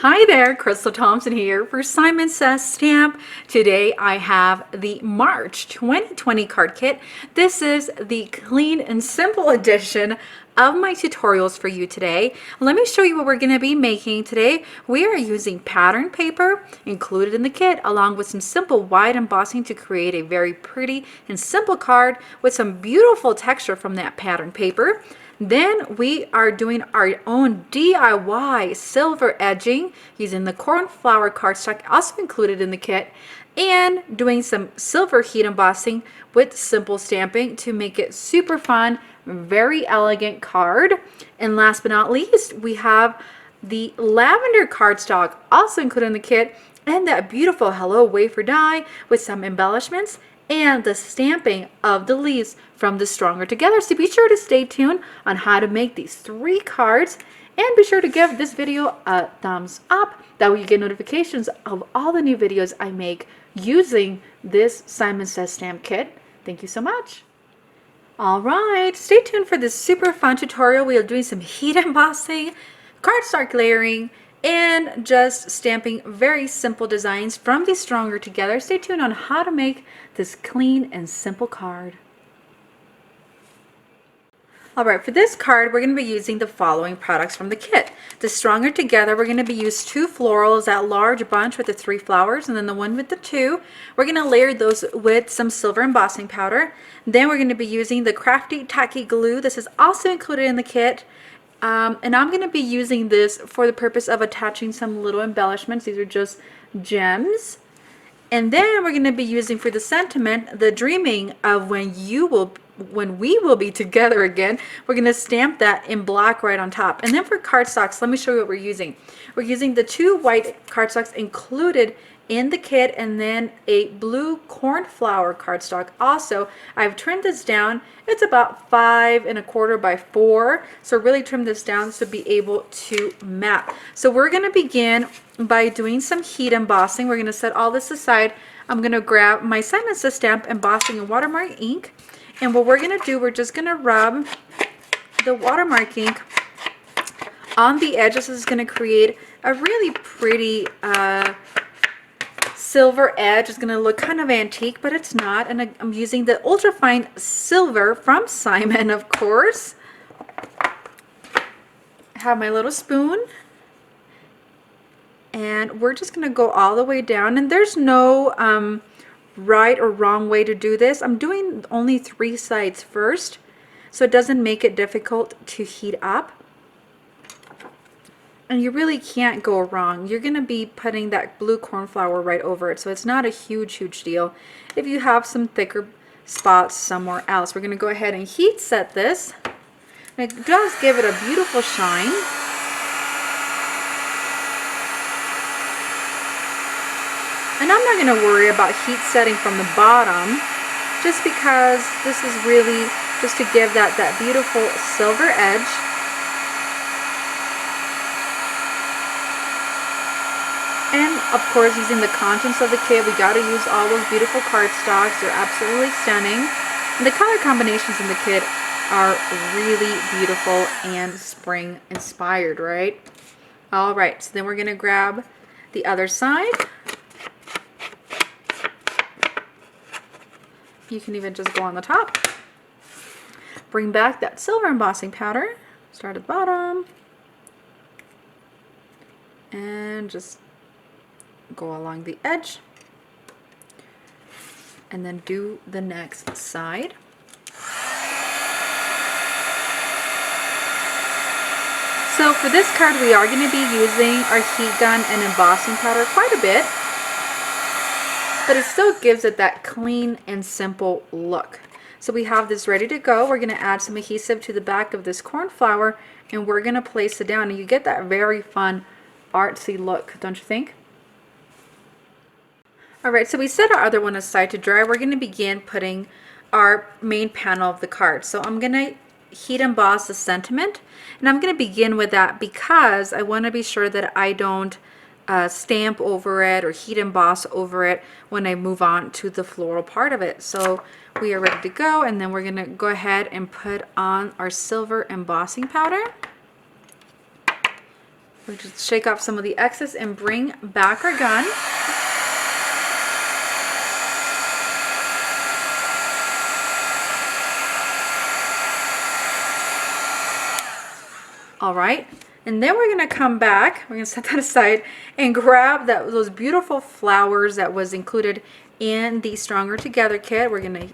Hi there, Crystal Thompson here for Simon Says Stamp. Today I have the March 2020 card kit. This is the clean and simple edition of my tutorials for you today. Let me show you what we're going to be making today. We are using pattern paper included in the kit along with some simple wide embossing to create a very pretty and simple card with some beautiful texture from that pattern paper. Then we are doing our own DIY silver edging using the cornflower cardstock also included in the kit, and doing some silver heat embossing with simple stamping to make it super fun, very elegant card. And last but not least, we have the lavender cardstock also included in the kit, and that beautiful Hello wafer die with some embellishments and the stamping of the leaves from the Stronger Together. So be sure to stay tuned on how to make these 3 cards, and be sure to give this video a thumbs up. That way you get notifications of all the new videos I make using this Simon Says Stamp kit. Thank you so much. All right, stay tuned for this super fun tutorial. We are doing some heat embossing, cardstock layering, and just stamping very simple designs from the Stronger Together. Stay tuned on how to make this clean and simple card. Alright, for this card we're going to be using the following products from the kit. The Stronger Together, we're going to be using 2 florals, that large bunch with the 3 flowers, and then the one with the 2. We're going to layer those with some silver embossing powder. Then we're going to be using the Crafty Tacky Glue. This is also included in the kit. And I'm going to be using this for the purpose of attaching some little embellishments. These are just gems. And then we're going to be using for the sentiment, the dreaming of when we will be together again. We're going to stamp that in black right on top. And then for cardstocks, let me show you what we're using. We're using the 2 white cardstocks included in the kit, and then a blue cornflower cardstock. Also, I've trimmed this down. It's about 5 1/4 by 4, so really trim this down to be able to map. So we're going to begin by doing some heat embossing. We're going to set all this aside. I'm going to grab my Simon Says Stamp embossing and watermark ink, and what we're going to do, we're just going to rub the watermark ink on the edges. This is going to create a really pretty silver edge. Is going to look kind of antique, but it's not. And I'm using the Ultrafine silver from Simon, of course. I have my little spoon, and we're just going to go all the way down. And there's no right or wrong way to do this. I'm doing only 3 sides first, so it doesn't make it difficult to heat up. And you really can't go wrong. You're going to be putting that blue cornflower right over it, so it's not a huge deal. If you have some thicker spots somewhere else, we're going to go ahead and heat set this. And it does give it a beautiful shine. And I'm not going to worry about heat setting from the bottom, just because this is really just to give that beautiful silver edge. And of course, using the contents of the kit, we got to use all those beautiful cardstocks. They're absolutely stunning. And the color combinations in the kit are really beautiful and spring inspired, right? All right, so then we're going to grab the other side. You can even just go on the top. Bring back that silver embossing powder. Start at the bottom. And just go along the edge, and then do the next side. So for this card, we are going to be using our heat gun and embossing powder quite a bit, but it still gives it that clean and simple look. So we have this ready to go. We're going to add some adhesive to the back of this cornflower, and we're going to place it down, and you get that very fun artsy look, don't you think? Alright, so we set our other one aside to dry. We're going to begin putting our main panel of the card. So I'm going to heat emboss the sentiment, and I'm going to begin with that because I want to be sure that I don't stamp over it or heat emboss over it when I move on to the floral part of it. So we are ready to go, and then we're going to go ahead and put on our silver embossing powder. We just shake off some of the excess and bring back our gun. All right, and then we're gonna come back, we're gonna set that aside and grab those beautiful flowers that was included in the Stronger Together kit. We're gonna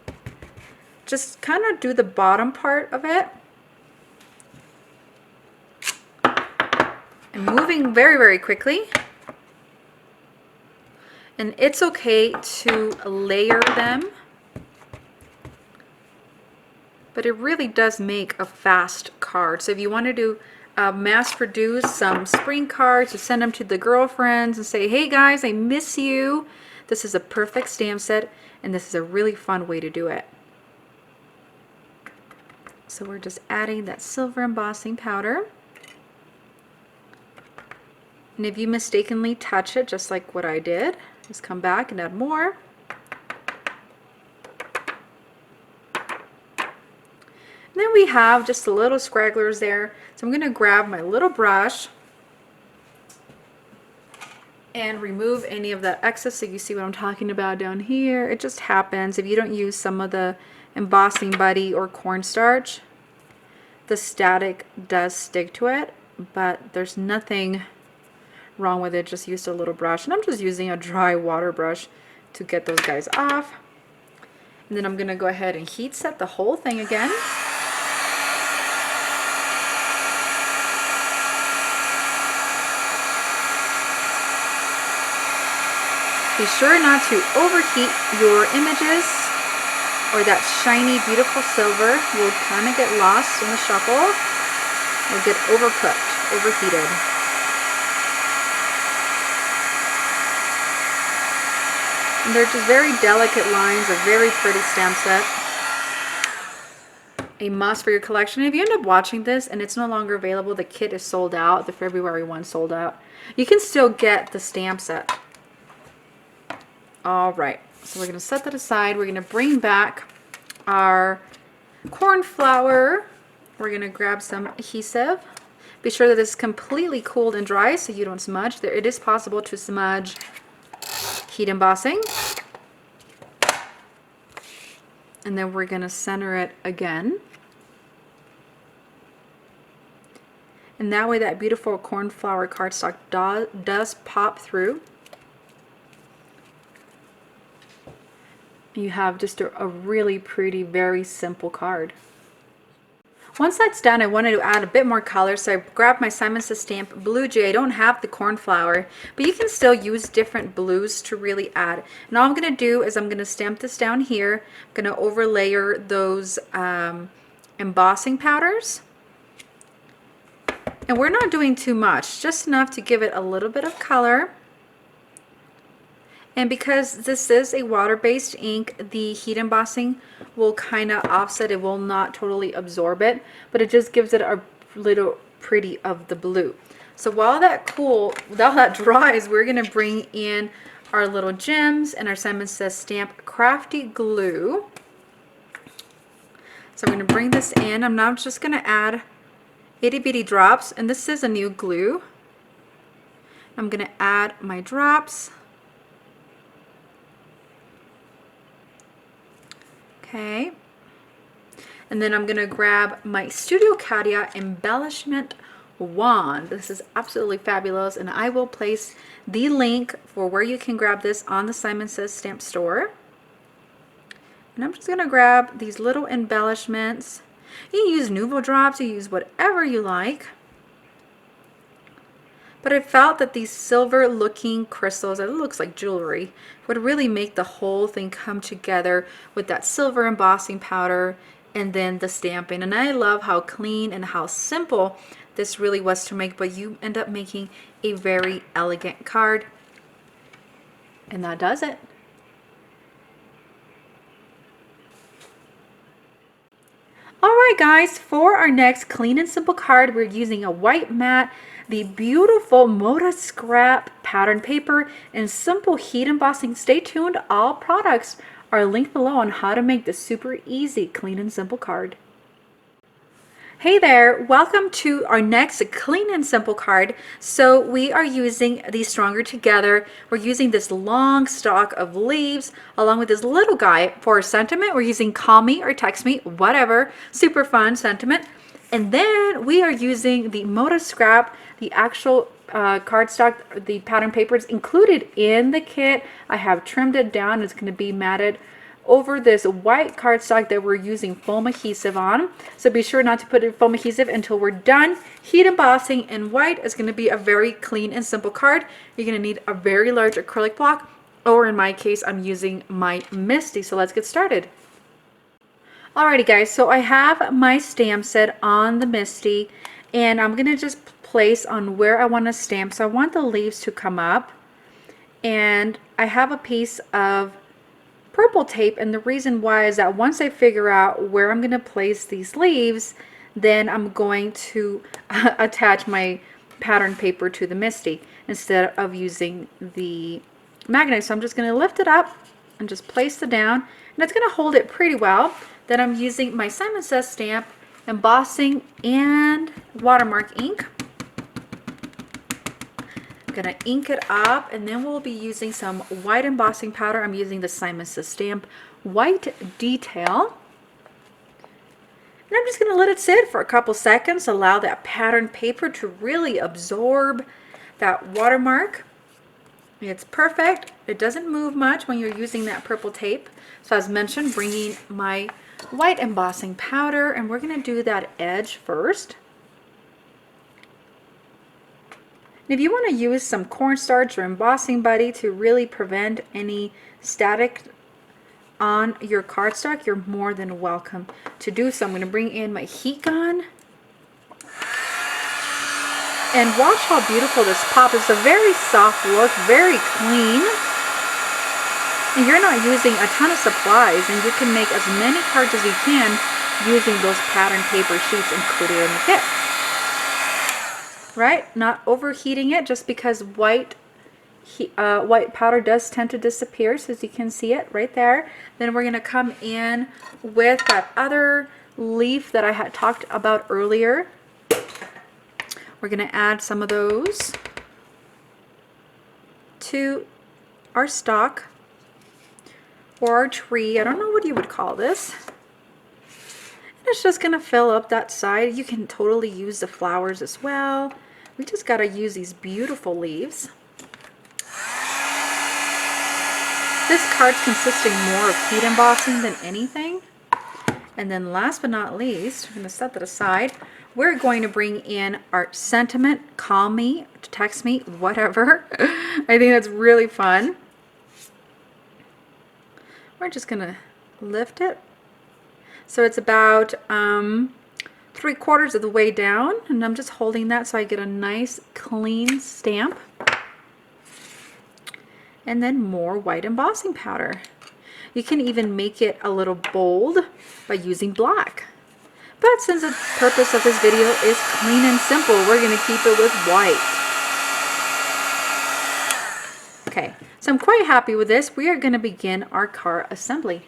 just kind of do the bottom part of it. And moving very, very quickly. And it's okay to layer them, but it really does make a fast card. So if you want to do mass produce some spring cards, to send them to the girlfriends and say, hey guys, I miss you, this is a perfect stamp set, and this is a really fun way to do it. So we're just adding that silver embossing powder. And if you mistakenly touch it, just like what I did, just come back and add more. And then we have just the little scragglers there. So I'm going to grab my little brush and remove any of that excess. So you see what I'm talking about down here. It just happens if you don't use some of the embossing buddy or cornstarch. The static does stick to it, but there's nothing wrong with it. Just use a little brush, and I'm just using a dry water brush to get those guys off. And then I'm going to go ahead and heat set the whole thing again. Be sure not to overheat your images, or that shiny, beautiful silver will kind of get lost in the shuffle or get overcooked, overheated. And they're just very delicate lines, a very pretty stamp set. A must for your collection. If you end up watching this and it's no longer available, the kit is sold out, the February one sold out, you can still get the stamp set. All right, so we're going to set that aside. We're going to bring back our corn flour. We're going to grab some adhesive. Be sure that it's completely cooled and dry so you don't smudge. It is possible to smudge heat embossing. And then we're going to center it again. And that way that beautiful corn flour cardstock does pop through. You have just a really pretty, very simple card. Once that's done, I wanted to add a bit more color, so I grabbed my Simon Says stamp Blue Jay. I don't have the cornflower, but you can still use different blues to really add. And all I'm going to do is I'm going to stamp this down here. I'm going to overlayer those embossing powders. And we're not doing too much, just enough to give it a little bit of color. And because this is a water-based ink, the heat embossing will kind of offset. It will not totally absorb it, but it just gives it a little pretty of the blue. So while that dries, we're going to bring in our little gems and our Simon Says stamp Crafty glue. So I'm going to bring this in. I'm now just going to add itty bitty drops, and this is a new glue. I'm going to add my drops. Okay, and then I'm going to grab my Studio Cadia embellishment wand. This is absolutely fabulous, and I will place the link for where you can grab this on the Simon Says stamp store. And I'm just going to grab these little embellishments. You can use Nuvo drops, you use whatever you like. But I felt that these silver looking crystals, it looks like jewelry, would really make the whole thing come together with that silver embossing powder and then the stamping. And I love how clean and how simple this really was to make, but you end up making a very elegant card. And that does it. Alright guys, for our next clean and simple card, we're using a white matte, the beautiful Moda Scrap pattern paper, and simple heat embossing. Stay tuned, all products are linked below on how to make this super easy clean and simple card. Hey there, welcome to our next clean and simple card. So we are using the Stronger Together. We're using this long stalk of leaves along with this little guy for a sentiment. We're using call me or text me, whatever, super fun sentiment. And then we are using the Moda Scrap, the actual cardstock, the pattern paper is included in the kit. I have trimmed it down. It's going to be matted over this white cardstock that we're using foam adhesive on. So be sure not to put in foam adhesive until we're done. Heat embossing in white is going to be a very clean and simple card. You're going to need a very large acrylic block, or in my case, I'm using my Misty. So let's get started. Alrighty guys, so I have my stamp set on the Misty, and I'm going to just place on where I want to stamp. So I want the leaves to come up, and I have a piece of purple tape, and the reason why is that once I figure out where I'm going to place these leaves, then I'm going to attach my pattern paper to the Misty instead of using the magnet. So I'm just going to lift it up and just place it down, and it's going to hold it pretty well. Then I'm using my Simon Says stamp, embossing, and watermark ink. Gonna ink it up, and then we'll be using some white embossing powder. I'm using the Simon Says stamp white detail, and I'm just gonna let it sit for a couple seconds, allow that pattern paper to really absorb that watermark. It's perfect. It doesn't move much when you're using that purple tape. So as mentioned, bringing my white embossing powder, and we're gonna do that edge first. And if you want to use some cornstarch or embossing buddy to really prevent any static on your cardstock, you're more than welcome to do so. I'm going to bring in my heat gun. And watch how beautiful this pop is. It's a very soft look, very clean. And you're not using a ton of supplies, and you can make as many cards as you can using those pattern paper sheets included in the kit. Right? Not overheating it, just because white powder does tend to disappear, so as you can see it right there. Then we're going to come in with that other leaf that I had talked about earlier. We're going to add some of those to our stalk or our tree. I don't know what you would call this. And it's just going to fill up that side. You can totally use the flowers as well. We just got to use these beautiful leaves. This card's consisting more of heat embossing than anything. And then last but not least, I'm going to set that aside. We're going to bring in our sentiment, call me, text me, whatever. I think that's really fun. We're just going to lift it. So it's about 3/4 of the way down, and I'm just holding that so I get a nice clean stamp. And then more white embossing powder. You can even make it a little bold by using black. But since the purpose of this video is clean and simple, we're going to keep it with white. Okay, so I'm quite happy with this. We are going to begin our card assembly.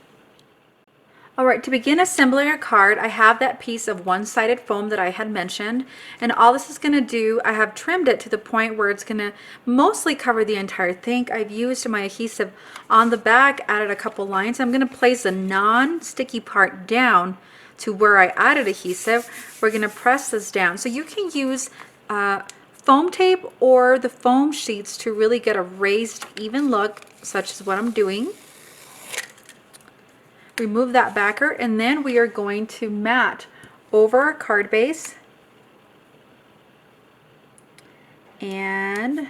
Alright, to begin assembling our card, I have that piece of one-sided foam that I had mentioned, and all this is going to do, I have trimmed it to the point where it's going to mostly cover the entire thing. I've used my adhesive on the back, added a couple lines. I'm going to place the non-sticky part down to where I added adhesive. We're going to press this down. So you can use foam tape or the foam sheets to really get a raised, even look, such as what I'm doing. Remove that backer, and then we are going to mat over our card base, and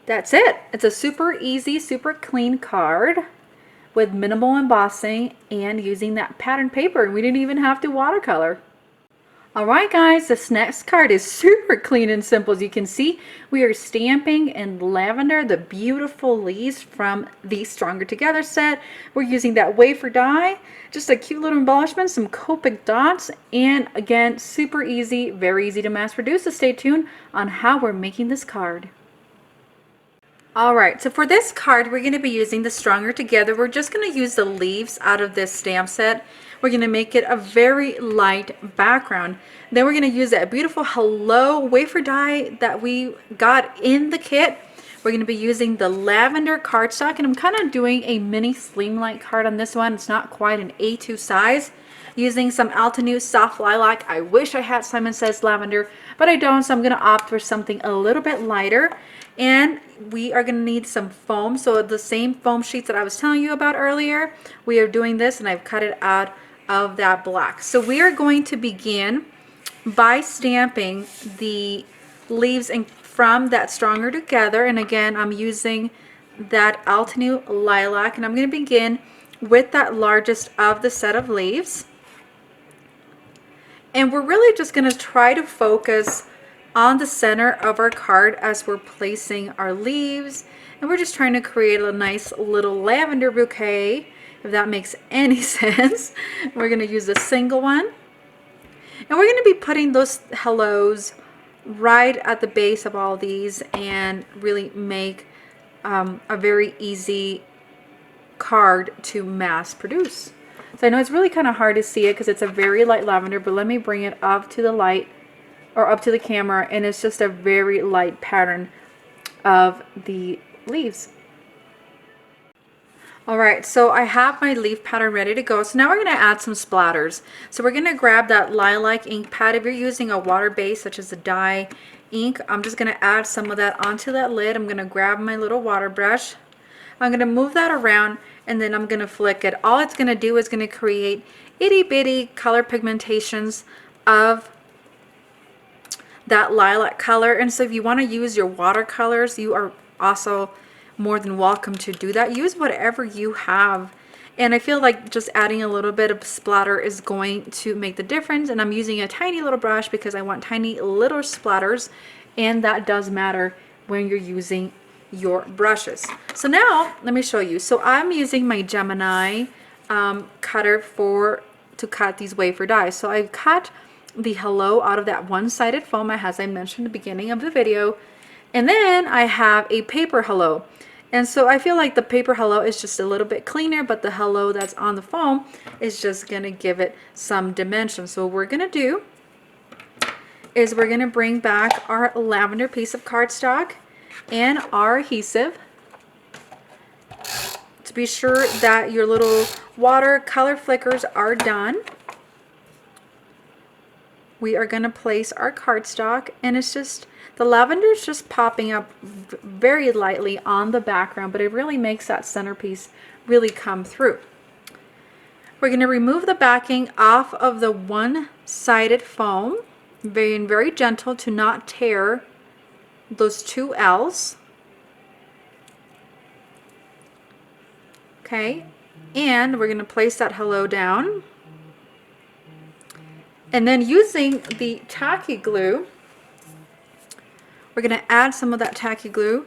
that's it. It's a super easy, super clean card with minimal embossing and using that pattern paper. We didn't even have to watercolor. Alright guys, this next card is super clean and simple. As you can see, we are stamping in lavender the beautiful leaves from the Stronger Together set. We're using that wafer die, just a cute little embellishment, some Copic dots, and again, super easy, very easy to mass produce. So stay tuned on how we're making this card. All right, so for this card, we're going to be using the Stronger Together. We're just going to use the leaves out of this stamp set. We're going to make it a very light background. Then we're going to use that beautiful Hello wafer die that we got in the kit. We're going to be using the lavender cardstock, and I'm kind of doing a mini slimline card on this one. It's not quite an A2 size. Using some Altenew soft lilac. I wish I had Simon Says lavender, but I don't, so I'm going to opt for something a little bit lighter. And we are going to need some foam. So the same foam sheets that I was telling you about earlier, we are doing this, and I've cut it out of that black. So we are going to begin by stamping the leaves from that Stronger Together. And again, I'm using that Altenew lilac, and I'm going to begin with that largest of the set of leaves. And we're really just going to try to focus on the center of our card as we're placing our leaves. And we're just trying to create a nice little lavender bouquet, if that makes any sense. We're going to use a single one. And we're going to be putting those hellos right at the base of all these and really make a very easy card to mass produce. So I know it's really kind of hard to see it because it's a very light lavender, but let me bring it up to the light, or up to the camera, and it's just a very light pattern of the leaves. All right, so I have my leaf pattern ready to go. So now we're going to add some splatters. So we're going to grab that lilac ink pad. If you're using a water base such as a dye ink, I'm just going to add some of that onto that lid. I'm going to grab my little water brush. I'm going to move that around, and then I'm going to flick it. All it's going to do is going to create itty bitty color pigmentations of that lilac color. And so if you want to use your watercolors, you are also more than welcome to do that. Use whatever you have. And I feel like just adding a little bit of splatter is going to make the difference. And I'm using a tiny little brush because I want tiny little splatters, and that does matter when you're using your brushes. So now let me show you. So I'm using my Gemini cutter to cut these wafer dies. So I've cut the hello out of that one-sided foam, as I mentioned at the beginning of the video, and then I have a paper hello. And so I feel like the paper hello is just a little bit cleaner, but the hello that's on the foam is just going to give it some dimension. So what we're going to do is we're going to bring back our lavender piece of cardstock and our adhesive to be sure that your little watercolor flickers are done. We are going to place our cardstock, and it's just, the lavender is just popping up very lightly on the background, but it really makes that centerpiece really come through. We're going to remove the backing off of the one-sided foam, very gentle to not tear those two L's. Okay, and we're going to place that hello down. And then using the tacky glue, we're going to add some of that tacky glue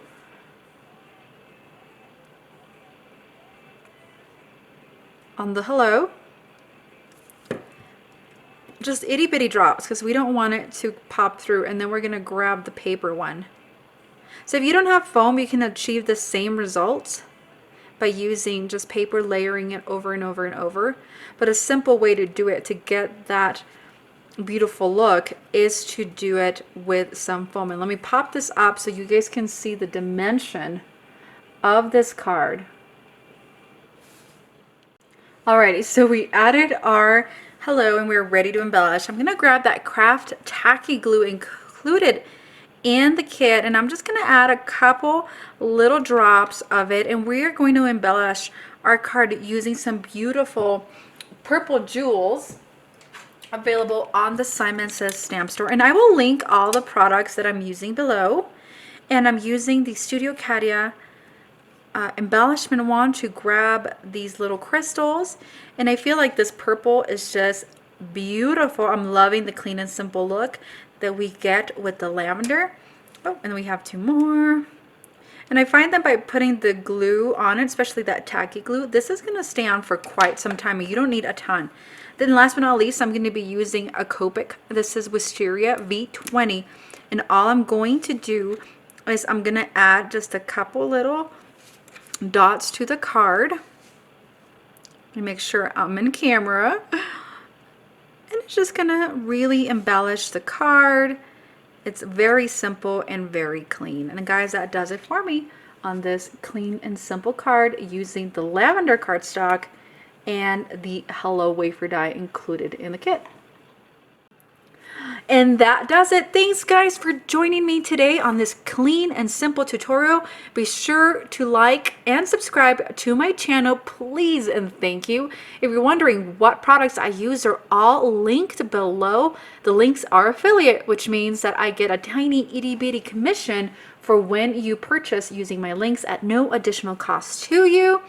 on the hello. Just itty bitty drops because we don't want it to pop through. And then we're going to grab the paper one. So if you don't have foam, you can achieve the same results by using just paper, layering it over and over and over. But a simple way to do it to get that beautiful look is to do it with some foam. And let me pop this up so you guys can see the dimension of this card. Alrighty, so we added our hello and we're ready to embellish. I'm going to grab that craft tacky glue included in the kit, and I'm just going to add a couple little drops of it, and we are going to embellish our card using some beautiful purple jewels available on the Simon Says stamp store. And I will link all the products that I'm using below. And I'm using the Studio Katia embellishment wand to grab these little crystals, and I feel like this purple is just beautiful. I'm loving the clean and simple look that we get with the lavender. Oh, and we have two more. And I find that by putting the glue on it, especially that tacky glue, this is going to stay on for quite some time. You don't need a ton. Then last but not least, I'm going to be using a Copic. This is Wisteria V20. And all I'm going to do is I'm gonna add just a couple little dots to the card. And make sure I'm in camera. And it's just gonna really embellish the card. It's very simple and very clean. And guys, that does it for me on this clean and simple card using the lavender cardstock and the Hello Wafer die included in the kit. And that does it. Thanks guys for joining me today on this clean and simple tutorial. Be sure to like and subscribe to my channel, please and thank you. If you're wondering what products I use, they're all linked below. The links are affiliate, which means that I get a tiny itty bitty commission for when you purchase using my links at no additional cost to you.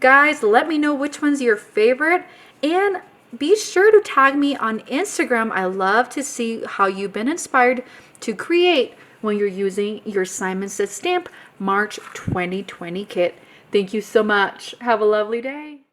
Guys, let me know which one's your favorite, and be sure to tag me on Instagram. I love to see how you've been inspired to create when you're using your Simon Says Stamp March 2020 kit. Thank you so much. Have a lovely day.